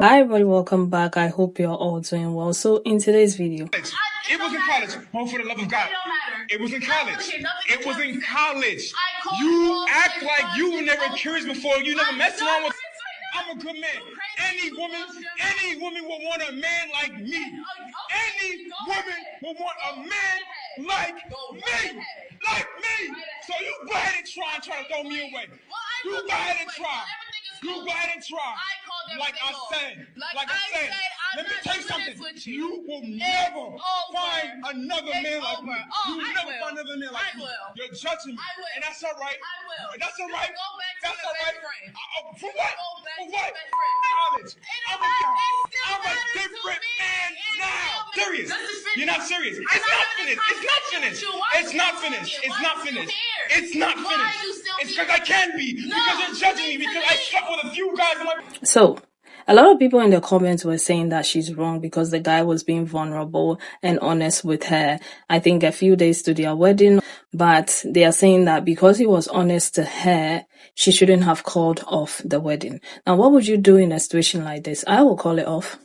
Hi everybody, welcome back. I hope you're all doing well. So in today's video, it was in college. Oh, for the love of God. It was in college. It was in college. You act like you were never curious before. You never messed around with. I'm a good man. Any woman will want a man like me. Any woman will want a man like me. Like me. So you go ahead and try to throw me away. You go ahead and try. You go ahead and try. Like I said, let me tell you something. You will never find another man like me. You will never find another man like me. You're judging me. And that's all right. That's all right. That's all right. For what? For what? College. I'm a different man now. Serious. You're not serious. It's not finished. It's not finished. It's not finished. It's not finished. It's not finished. It's because I can be. Because you're judging me. Because I slept with a few guys in my... So a lot of people in the comments were saying that she's wrong because the guy was being vulnerable and honest with her. I think a few days to their wedding, but they are saying that because he was honest to her, she shouldn't have called off the wedding. Now, what would you do in a situation like this? I will call it off.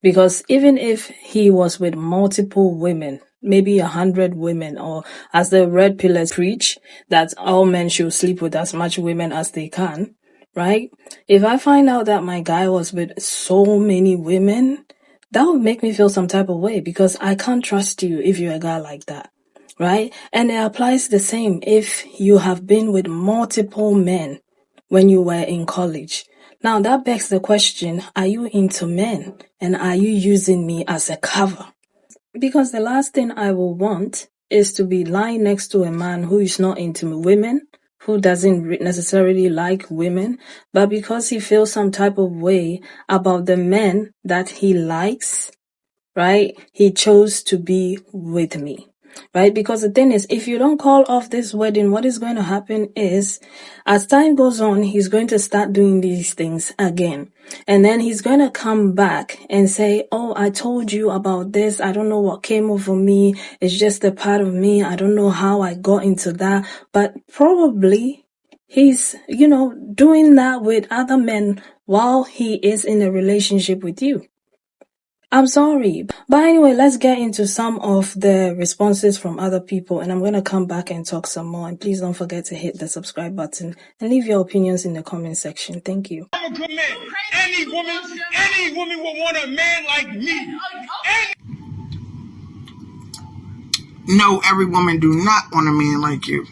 Because even if he was with multiple women, maybe 100 women, or as the red pillars preach, that all men should sleep with as much women as they can, right? If I find out that my guy was with so many women, that would make me feel some type of way because I can't trust you if you're a guy like that, right? And it applies the same if you have been with multiple men when you were in college. Now that begs the question, are you into men and are you using me as a cover? Because the last thing I will want is to be lying next to a man who is not into women, who doesn't necessarily like women, but because he feels some type of way about the men that he likes, right? He chose to be with me. Right? Because the thing is, if you don't call off this wedding, what is going to happen is, as time goes on, he's going to start doing these things again. And then he's going to come back and say, oh, I told you about this. I don't know what came over me. It's just a part of me. I don't know how I got into that. But probably he's, doing that with other men while he is in a relationship with you. I'm sorry. But anyway, let's get into some of the responses from other people and I'm going to come back and talk some more. And please don't forget to hit the subscribe button and leave your opinions in the comment section. Thank you. I'm a good man. Any woman will want a man like me. No, every woman do not want a man like you.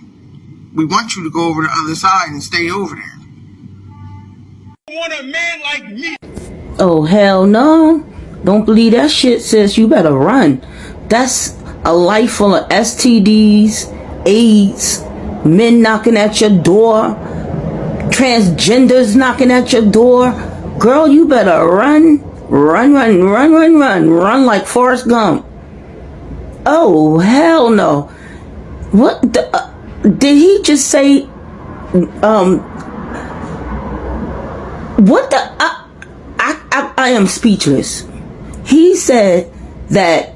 We want you to go over the other side and stay over there. Want a man like me. Oh, hell no. Don't believe that shit, sis. You better run. That's a life full of STDs, AIDS, men knocking at your door, transgenders knocking at your door. Girl, you better run. Run like Forrest Gump. Oh, hell no. What the... did he just say... what the... I am speechless. He said that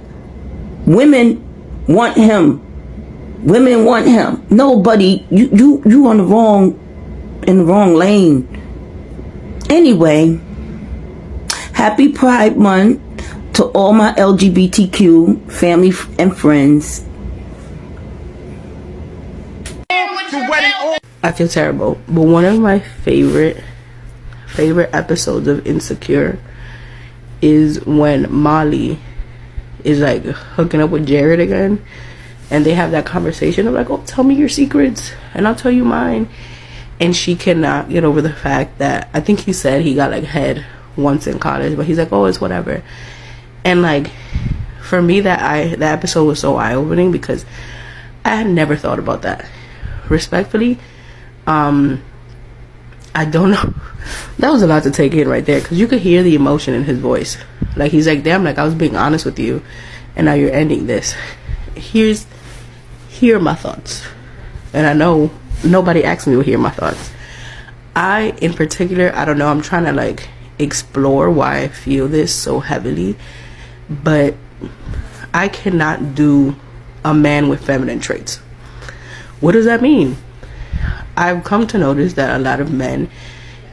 women want him. Women want him. Nobody, you on in the wrong lane. Anyway, happy Pride Month to all my LGBTQ family and friends. I feel terrible, but one of my favorite episodes of Insecure is when Molly is like hooking up with Jared again and they have that conversation of like, oh, tell me your secrets and I'll tell you mine, and she cannot get over the fact that I think he said he got like head once in college, but he's like, oh, it's whatever. And like for me that episode was so eye-opening because I had never thought about that. Respectfully, I don't know. That was a lot to take in right there because you could hear the emotion in his voice. Like he's like, damn, like I was being honest with you and now you're ending this. Here are my thoughts. And I know nobody asked me to hear my thoughts. I, in particular, I don't know, I'm trying to like explore why I feel this so heavily, but I cannot do a man with feminine traits. What does that mean? I've come to notice that a lot of men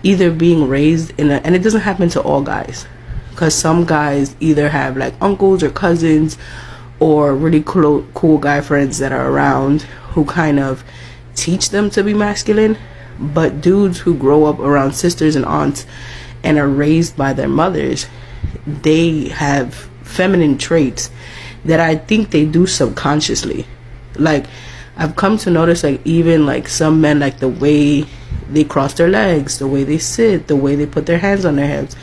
either being raised in a, and it doesn't happen to all guys, because some guys either have like uncles or cousins or really cool guy friends that are around who kind of teach them to be masculine. But dudes who grow up around sisters and aunts and are raised by their mothers, they have feminine traits that I think they do subconsciously. Like, I've come to notice, like, even like some men, like the way they cross their legs, the way they sit, the way they put their hands on their hips,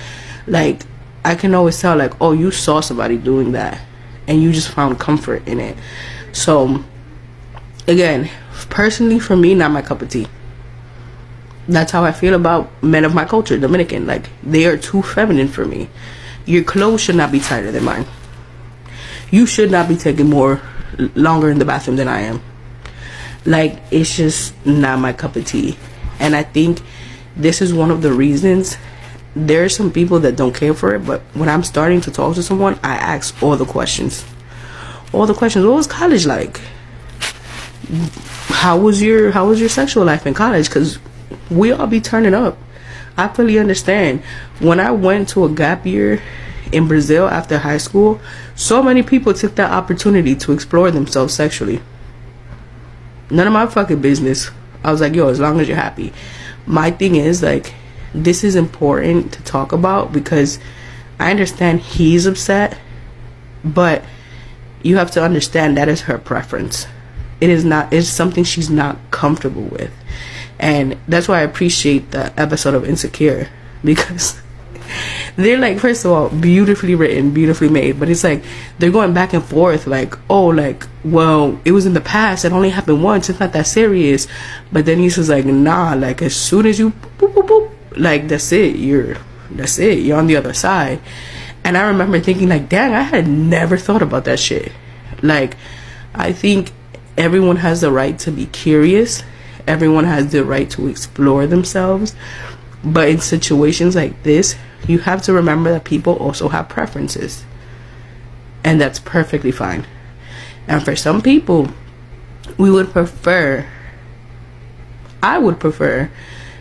like, I can always tell, like, oh, you saw somebody doing that and you just found comfort in it. So again, personally, for me, not my cup of tea. That's how I feel about men of my culture, Dominican. Like, they are too feminine for me. Your clothes should not be tighter than mine. You should not be taking longer in the bathroom than I am. Like, it's just not my cup of tea. And I think this is one of the reasons. There are some people that don't care for it, but when I'm starting to talk to someone, I ask all the questions. All the questions. What was college like? How was your sexual life in college? Because we all be turning up. I fully understand. When I went to a gap year in Brazil after high school, so many people took that opportunity to explore themselves sexually. None of my fucking business. I was like, yo, as long as you're happy. My thing is, like, this is important to talk about because I understand he's upset, but you have to understand that is her preference. It's something she's not comfortable with. And that's why I appreciate the episode of Insecure, because they're like, first of all, beautifully written, beautifully made, but it's like they're going back and forth, like, oh, like, well, it was in the past, it only happened once, it's not that serious. But then he's just like, nah, like, as soon as you boop, boop, boop, like, that's it, you're on the other side. And I remember thinking, like, dang, I had never thought about that shit. Like, I think everyone has the right to be curious. Everyone has the right to explore themselves. But in situations like this, you have to remember that people also have preferences. And that's perfectly fine. And for some people, I would prefer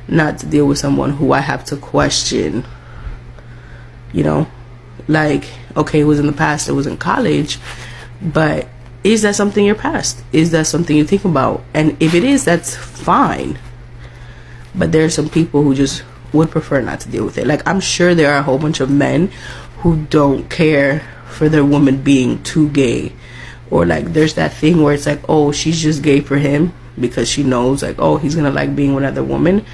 not to deal with someone who I have to question. You know, like, okay, it was in the past, it was in college, but is that something you're past? Is that something you think about? And if it is, that's fine. But there are some people who just would prefer not to deal with it. Like, I'm sure there are a whole bunch of men who don't care for their woman being too gay. Or, like, there's that thing where it's like, oh, she's just gay for him because she knows, like, oh, he's gonna like being with another woman.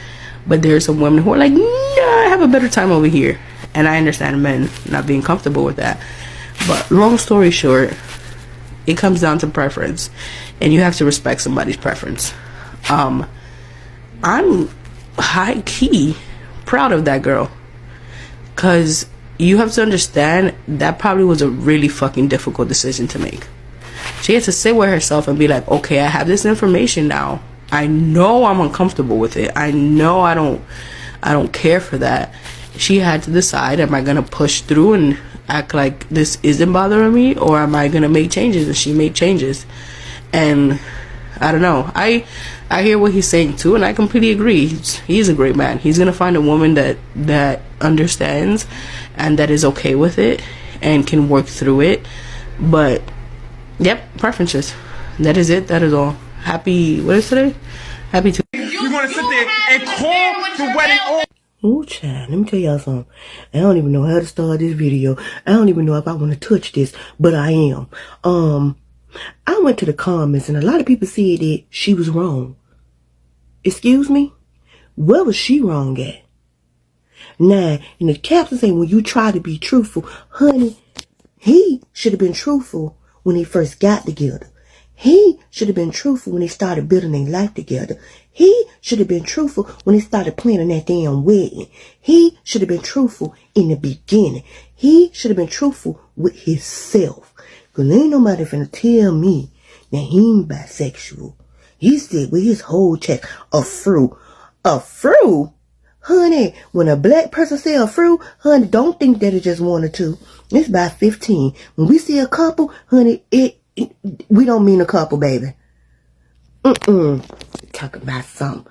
But there are some women who are like, yeah, I have a better time over here. And I understand men not being comfortable with that. But long story short, it comes down to preference, and you have to respect somebody's preference. I'm high key proud of that girl, because you have to understand that probably was a really fucking difficult decision to make. She had to sit with herself and be like, okay, I have this information now. I know I'm uncomfortable with it. I know I don't care for that. She had to decide, am I gonna push through and act like this isn't bothering me, or am I gonna make changes? And she made changes. And I don't know, I hear what he's saying too, and I completely agree. He's a great man. He's gonna find a woman that understands and that is okay with it and can work through it. But yep, preferences. That is it. That is all. Happy, what is today? Happy Tuesday. You're gonna sit there and call the wedding off. Ooh, child, let me tell y'all something. I don't even know how to start this video. I don't even know if I want to touch this, but I am. I went to the comments and a lot of people said that she was wrong. Excuse me? Where was she wrong at? Now, in the caption saying, when you try to be truthful, honey, he should have been truthful when they first got together. He should have been truthful when they started building their life together. He should have been truthful when they started planning that damn wedding. He should have been truthful in the beginning. He should have been truthful with himself. Because ain't nobody finna tell me that he ain't bisexual. He said with his whole chest, a fruit. A fruit? Honey, when a black person say a fruit, honey, don't think that it's just one or two. It's about 15. When we see a couple, honey, we don't mean a couple, baby. Talking about something.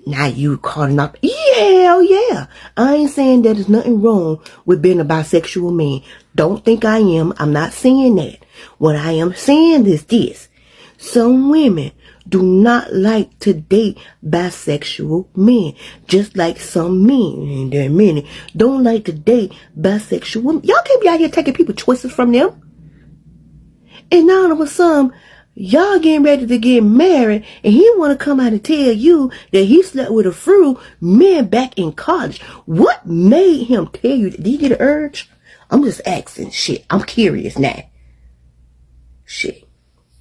Now you calling up? Hell yeah. I ain't saying that there's nothing wrong with being a bisexual man. Don't think I am. I'm not saying that. What I am saying is this. Some women do not like to date bisexual men. Just like some men, and there are many, don't like to date bisexual women. Y'all can't be out here taking people's choices from them. And now all of a sudden, y'all getting ready to get married, and he want to come out and tell you that he slept with a few men back in college. What made him tell you that? Did he get an urge? I'm just asking. Shit, I'm curious now. Shit.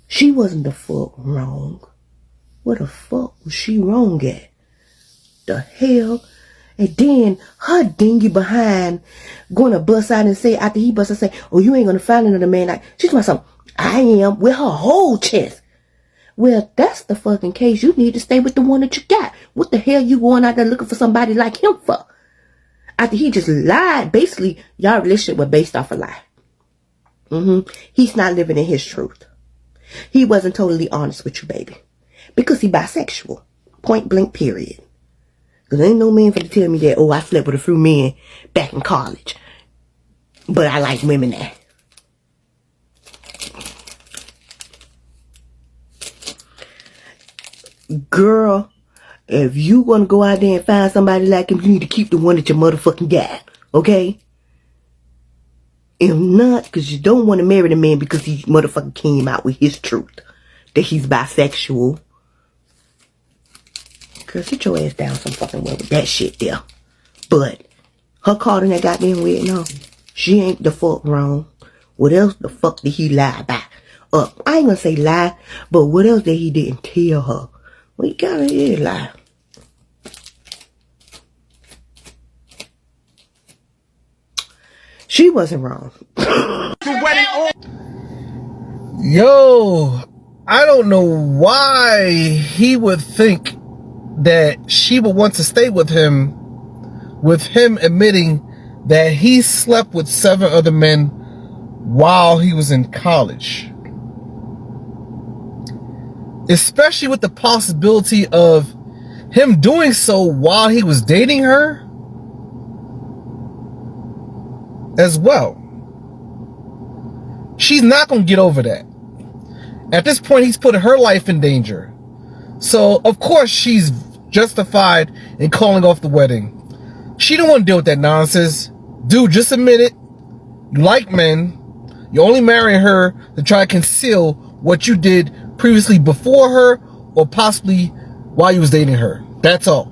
She wasn't the fuck wrong. What the fuck was she wrong at? The hell? And then her dingy behind going to bust out and say, after he bust out and say, oh, you ain't going to find another man like, she's going to say, I am, with her whole chest. Well, that's the fucking case. You need to stay with the one that you got. What the hell you going out there looking for somebody like him for? After he just lied. Basically, y'all relationship was based off a lie. He's not living in his truth. He wasn't totally honest with you, baby. Because he bisexual. Point blank, period. Because ain't no man for to tell me that, oh, I slept with a few men back in college. But I like women now. Girl, if you want to go out there and find somebody like him, you need to keep the one that you motherfucking got. Okay? If not, because you don't want to marry the man because he motherfucking came out with his truth. That he's bisexual. Girl, sit your ass down some fucking way with that shit there. But her caught in that goddamn weird, no. She ain't the fuck wrong. What else the fuck did he lie about? I ain't gonna say lie, but what else that he didn't tell her? Well, he kinda did lie. She wasn't wrong. Yo, I don't know why he would think that she would want to stay with him admitting that he slept with 7 other men while he was in college. Especially with the possibility of him doing so while he was dating her as well. She's not going to get over that. At this point, he's put her life in danger. So, of course, she's justified in calling off the wedding. She don't want to deal with that nonsense. Dude, just admit it. You like men. You only marry her to try to conceal what you did previously before her or possibly while you was dating her. That's all.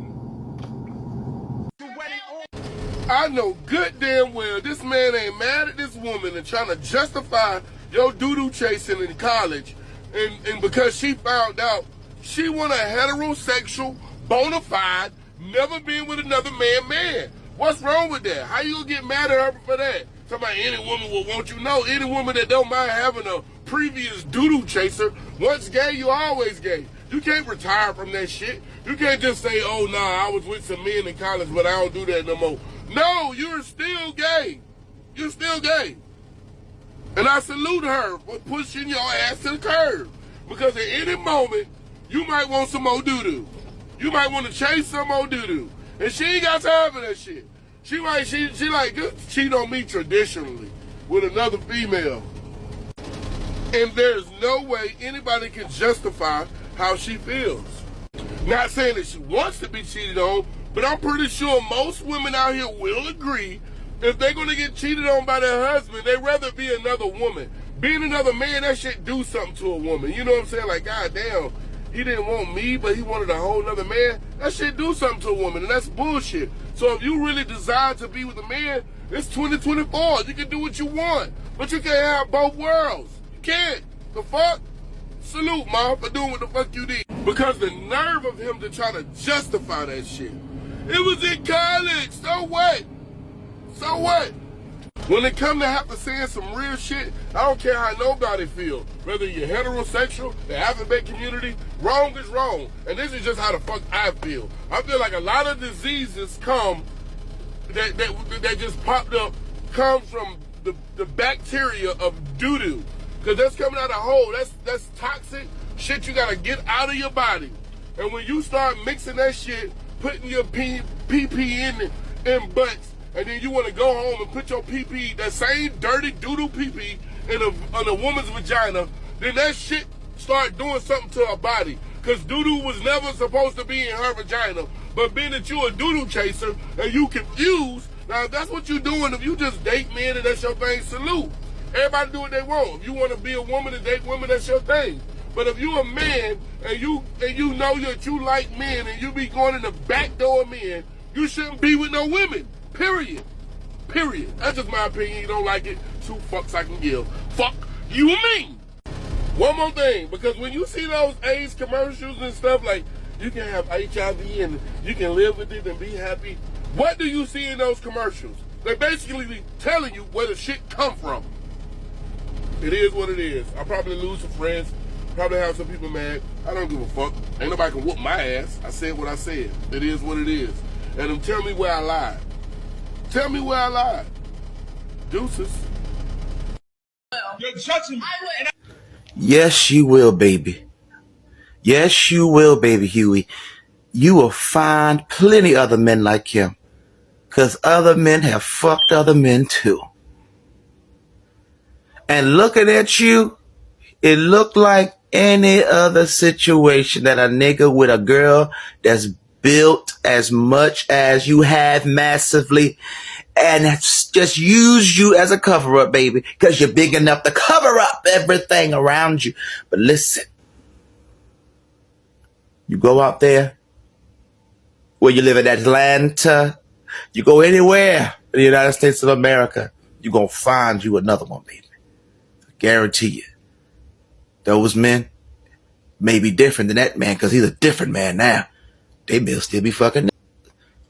I know good damn well this man ain't mad at this woman and trying to justify your doo-doo chasing in college. And because she found out she want a heterosexual, bona fide, never been with another man. What's wrong with that? How you gonna get mad at her for that? Somebody, any woman will want you. No, any woman that don't mind having a previous doo-doo chaser, once gay, you always gay. You can't retire from that shit. You can't just say, oh, nah, I was with some men in college, but I don't do that no more. No, you're still gay. You're still gay. And I salute her for pushing your ass to the curb. Because at any moment, you might want some more doo-doo. You might want to chase some more doo-doo. And she ain't got time for that shit. She like cheat on me traditionally with another female. And there's no way anybody can justify how she feels. Not saying that she wants to be cheated on, but I'm pretty sure most women out here will agree if they're going to get cheated on by their husband, they'd rather be another woman. Being another man, that shit do something to a woman. You know what I'm saying? Like, goddamn, he didn't want me, but he wanted a whole nother man. That shit do something to a woman, and that's bullshit. So if you really desire to be with a man, it's 2024. You can do what you want, but you can't have both worlds. You can't. The fuck? Salute, Ma, for doing what the fuck you did. Because the nerve of him to try to justify that shit. It was in college. So what? So what? When it come to have to say some real shit, I don't care how nobody feel. Whether you're heterosexual, the alphabet community, wrong is wrong. And this is just how the fuck I feel. I feel like a lot of diseases come that just popped up come from the bacteria of doo-doo. Because that's coming out of hole. That's toxic shit you gotta get out of your body. And when you start mixing that shit, putting your PP in butts, and then you want to go home and put your PP, that same dirty doo-doo PP, in a woman's vagina, then that shit start doing something to her body. Because doo-doo was never supposed to be in her vagina. But being that you a doo-doo chaser and you confused, now if that's what you doing, if you just date men and that's your thing, salute. Everybody do what they want. If you want to be a woman and date women, that's your thing. But if you a man and you know that you like men and you be going in the back door of men, you shouldn't be with no women. Period. Period. That's just my opinion. You don't like it, 2 fucks I can give. Fuck you mean. One more thing, because when you see those AIDS commercials and stuff like you can have HIV and you can live with it and be happy, what do you see in those commercials? They're basically telling you where the shit come from. It is what it is. I'll probably lose some friends, probably have some people mad. I don't give a fuck. Ain't nobody can whoop my ass. I said what I said. It is what it is. And then tell me where I lied. Tell me where I lied. Deuces. You're judging me. Yes, you will, baby. Yes, you will, baby Huey. You will find plenty other men like him. Because other men have fucked other men too. And looking at you, it looked like any other situation that a nigga with a girl that's built as much as you have massively and just use you as a cover-up, baby, because you're big enough to cover up everything around you. But listen, you go out there, where you live in Atlanta, you go anywhere in the United States of America, you're going to find you another one, baby. I guarantee you. Those men may be different than that man because he's a different man now. They may still be fucking.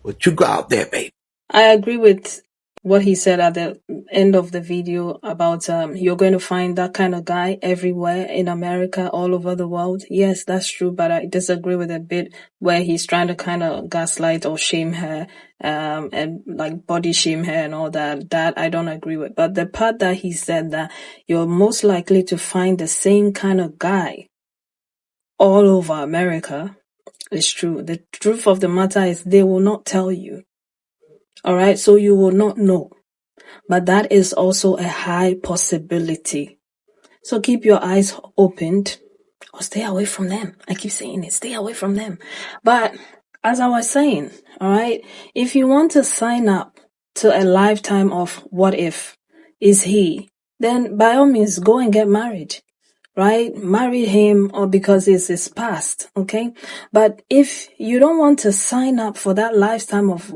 But you go out there, baby. I agree with what he said at the end of the video about you're going to find that kind of guy everywhere in America, all over the world. Yes, that's true, but I disagree with a bit where he's trying to kind of gaslight or shame her and like body shame her and all that. That I don't agree with. But the part that he said that you're most likely to find the same kind of guy all over America is true. The truth of the matter is they will not tell you. All right, so you will not know. But that is also a high possibility. So keep your eyes opened or stay away from them. I keep saying it, stay away from them. But as I was saying, all right, if you want to sign up to a lifetime of what if is he, then by all means go and get married. Right? Marry him or because it's his past, okay? But if you don't want to sign up for that lifetime of,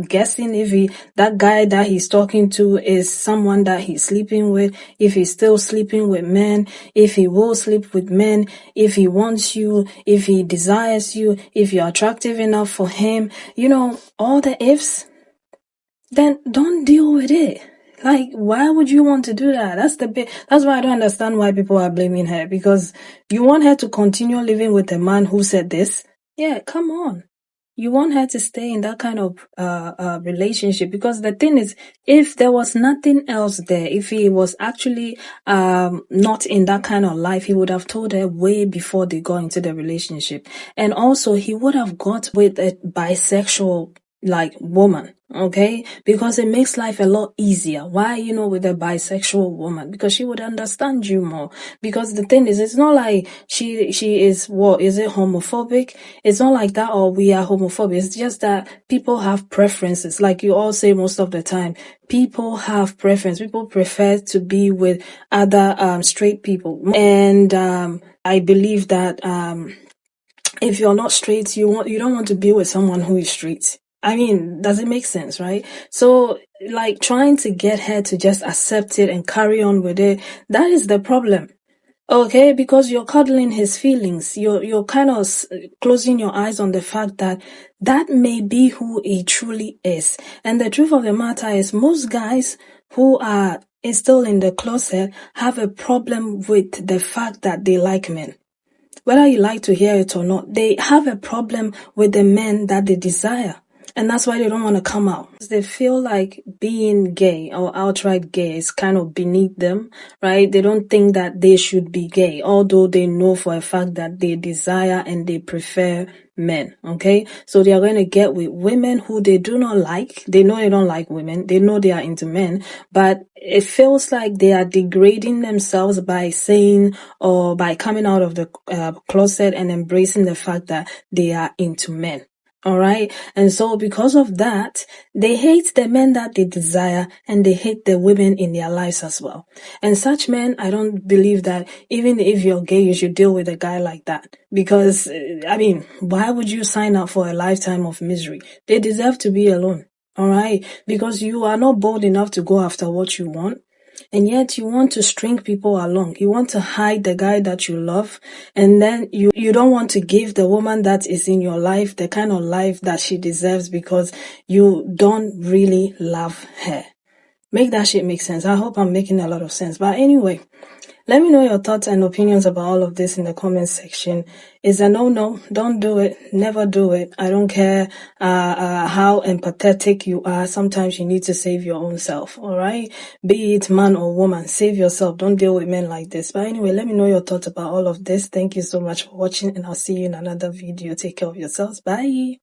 guessing if that guy that he's talking to is someone that he's sleeping with, if he's still sleeping with men, if he will sleep with men, if he wants you, if he desires you, if you're attractive enough for him, all the ifs, then don't deal with it. Like, why would you want to do that? That's why I don't understand why people are blaming her, because you want her to continue living with a man who said this? Yeah, come on. You want her to stay in that kind of relationship, because the thing is, if there was nothing else there, if he was actually not in that kind of life, he would have told her way before they got into the relationship. And also, he would have got with a bisexual woman, okay? Because it makes life a lot easier. Why, with a bisexual woman? Because she would understand you more. Because the thing is, it's not like she is, is it homophobic? It's not like that, or we are homophobic. It's just that people have preferences. Like you all say most of the time, people have preference. People prefer to be with other straight people. And I believe that if you're not straight, you don't want to be with someone who is straight. I mean, does it make sense, right? So, trying to get her to just accept it and carry on with it, that is the problem. Okay, because you're cuddling his feelings. You're kind of closing your eyes on the fact that may be who he truly is. And the truth of the matter is, most guys who are still in the closet have a problem with the fact that they like men. Whether you like to hear it or not, they have a problem with the men that they desire. And that's why they don't want to come out. They feel like being gay or outright gay is kind of beneath them, right? They don't think that they should be gay, although they know for a fact that they desire and they prefer men, okay? So they are going to get with women who they do not like. They know they don't like women. They know they are into men, but it feels like they are degrading themselves by saying or by coming out of the closet and embracing the fact that they are into men. All right. And so because of that, they hate the men that they desire and they hate the women in their lives as well. And such men, I don't believe that even if you're gay, you should deal with a guy like that. Because, I mean, why would you sign up for a lifetime of misery? They deserve to be alone. All right. Because you are not bold enough to go after what you want. And yet you want to string people along. You want to hide the guy that you love. And then you don't want to give the woman that is in your life the kind of life that she deserves because you don't really love her. Make that shit make sense. I hope I'm making a lot of sense. But anyway, let me know your thoughts and opinions about all of this in the comments section. Is a no, don't do it. Never do it. I don't care how empathetic you are. Sometimes you need to save your own self, all right? Be it man or woman, save yourself. Don't deal with men like this. But anyway, let me know your thoughts about all of this. Thank you so much for watching, and I'll see you in another video. Take care of yourselves. Bye.